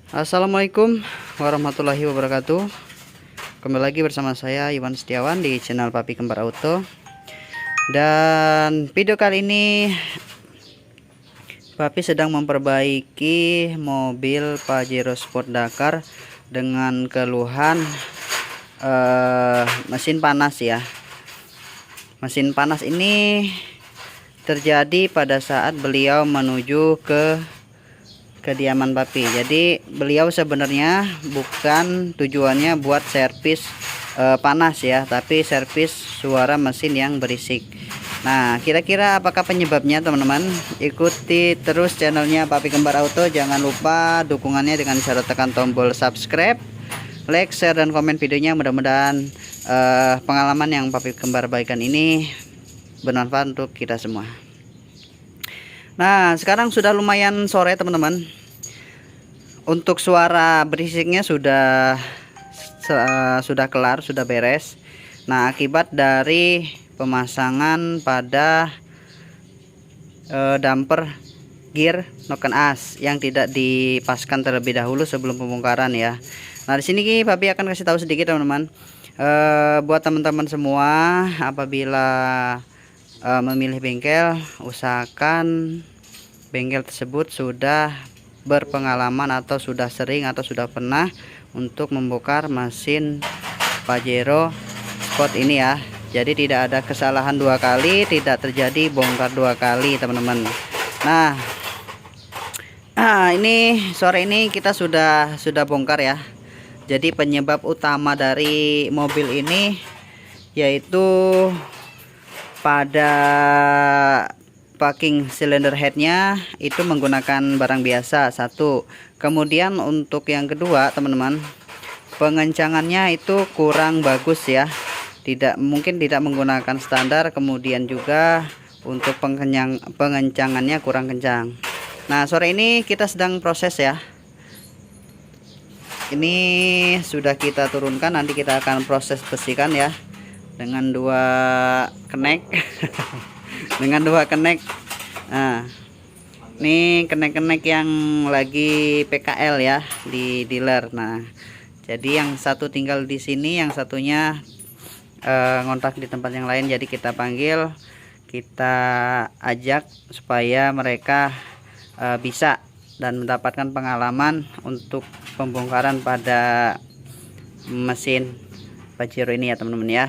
Assalamualaikum warahmatullahi wabarakatuh. Kembali lagi bersama saya Iwan Setiawan di channel Papi Kembar Auto. Dan video kali ini Papi sedang memperbaiki mobil Pajero Sport Dakar dengan keluhan mesin panas ya. Mesin panas ini terjadi pada saat beliau menuju ke kediaman Papi. Jadi beliau sebenarnya bukan tujuannya buat servis panas ya, tapi servis suara mesin yang berisik. Nah, kira-kira apakah penyebabnya teman-teman? Ikuti terus channelnya Papi Kembar Auto. Jangan lupa dukungannya dengan cara tekan tombol subscribe, like, share, dan komen videonya. Mudah-mudahan pengalaman yang Papi Kembar bagikan ini bermanfaat untuk kita semua. Nah, sekarang sudah lumayan sore teman-teman. Untuk suara berisiknya sudah kelar, sudah beres. Nah, akibat dari pemasangan pada damper gear noken as yang tidak dipaskan terlebih dahulu sebelum pembongkaran ya. Nah, di sini Papi akan kasih tahu sedikit teman-teman. Buat teman-teman semua, apabila memilih bengkel, usahakan bengkel tersebut sudah berpengalaman atau sudah sering atau sudah pernah untuk membongkar mesin Pajero Sport ini ya. Jadi tidak ada kesalahan dua kali, tidak terjadi bongkar dua kali teman-teman. Nah, ini sore ini kita sudah bongkar ya. Jadi penyebab utama dari mobil ini yaitu pada packing cylinder headnya itu menggunakan barang biasa satu. Kemudian untuk yang kedua teman-teman, pengencangannya itu kurang bagus ya, mungkin tidak menggunakan standar. Kemudian juga untuk pengencangannya kurang kencang. Nah, sore ini kita sedang proses ya. Ini sudah kita turunkan, nanti kita akan proses besikan ya dengan dua kenek. Dengan dua kenek. Nah, ini kenek-kenek yang lagi PKL ya di dealer. Nah, jadi yang satu tinggal di sini, yang satunya ngontrak di tempat yang lain. Jadi kita panggil, kita ajak supaya mereka bisa dan mendapatkan pengalaman untuk pembongkaran pada mesin Pajero ini ya teman-teman ya.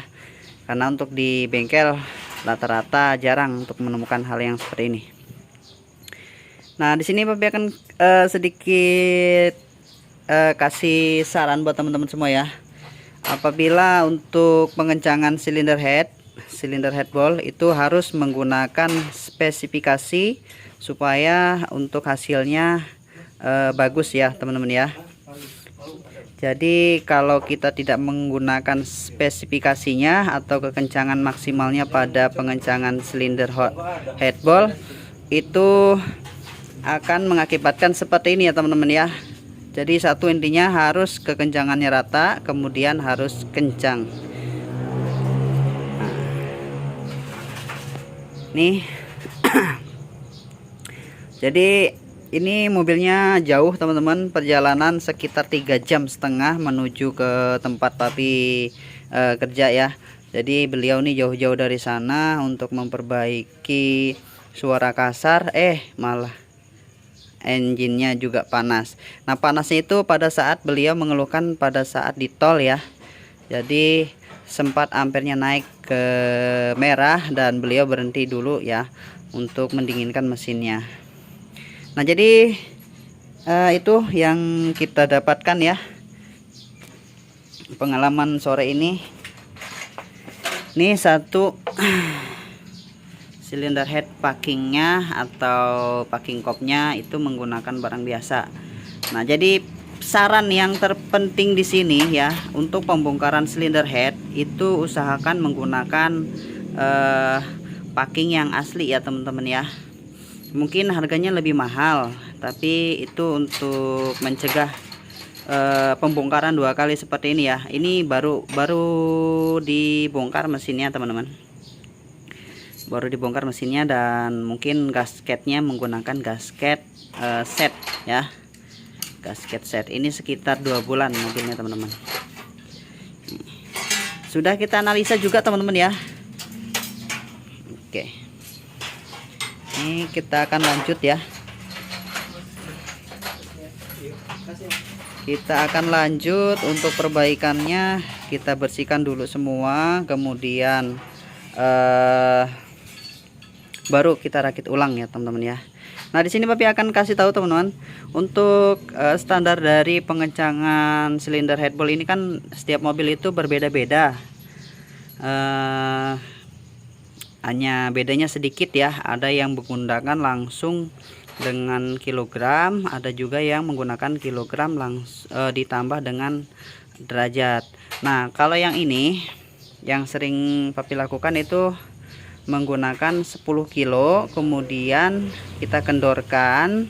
Karena untuk di bengkel rata-rata jarang untuk menemukan hal yang seperti ini. Nah, di sini Papi akan sedikit kasih saran buat teman-teman semua ya. Apabila untuk pengencangan silinder head ball itu harus menggunakan spesifikasi supaya untuk hasilnya bagus ya teman-teman ya. Jadi kalau kita tidak menggunakan spesifikasinya atau kekencangan maksimalnya pada pengencangan silinder head ball, itu akan mengakibatkan seperti ini ya teman-teman ya. Jadi satu intinya harus kekencangannya rata, kemudian harus kencang. Nah, nih jadi ini mobilnya jauh teman-teman, perjalanan sekitar 3,5 jam menuju ke tempat Papi kerja ya. Jadi beliau nih jauh-jauh dari sana untuk memperbaiki suara kasar, malah engine-nya juga panas. Nah, panasnya itu pada saat beliau mengeluhkan pada saat di tol ya. Jadi sempat ampernya naik ke merah dan beliau berhenti dulu ya untuk mendinginkan mesinnya. Nah, jadi itu yang kita dapatkan ya pengalaman sore ini. Ini satu silinder head packingnya atau packing kopnya itu menggunakan barang biasa. Nah, jadi saran yang terpenting di sini ya, untuk pembongkaran silinder head itu usahakan menggunakan packing yang asli ya teman-teman ya. Mungkin harganya lebih mahal, tapi itu untuk mencegah pembongkaran dua kali seperti ini ya. Ini baru dibongkar mesinnya teman-teman, baru dibongkar mesinnya, dan mungkin gasketnya menggunakan gasket set ya. gasket set ini sekitar 2 bulan mobilnya teman-teman. Sudah kita analisa juga teman-teman ya. Oke, ini kita akan lanjut ya. Kita akan lanjut untuk perbaikannya. Kita bersihkan dulu semua, kemudian baru kita rakit ulang ya teman-teman ya. Nah di sini Papi akan kasih tahu teman-teman untuk standar dari pengencangan silinder headball ini kan setiap mobil itu berbeda-beda. Hanya bedanya sedikit ya. Ada yang menggunakan langsung dengan kilogram, ada juga yang menggunakan kilogram langsung ditambah dengan derajat. Nah kalau yang ini yang sering Papi lakukan itu menggunakan 10 kilo, kemudian kita kendorkan,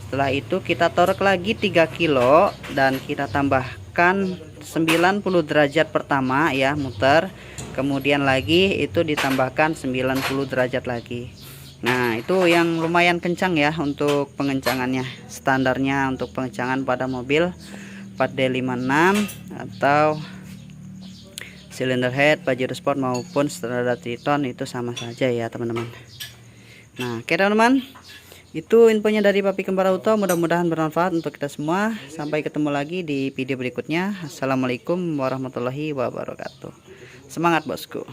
setelah itu kita torek lagi 3 kilo dan kita tambahkan 90 derajat pertama ya muter, kemudian lagi itu ditambahkan 90 derajat lagi. Nah itu yang lumayan kencang ya untuk pengencangannya. Standarnya untuk pengencangan pada mobil 4D56 atau cylinder head Pajero Sport maupun Strada Triton itu sama saja ya teman-teman. Nah oke teman-teman, itu infonya dari Papi Kembar Auto. Mudah-mudahan bermanfaat untuk kita semua. Sampai ketemu lagi di video berikutnya. Assalamualaikum warahmatullahi wabarakatuh. Semangat bosku.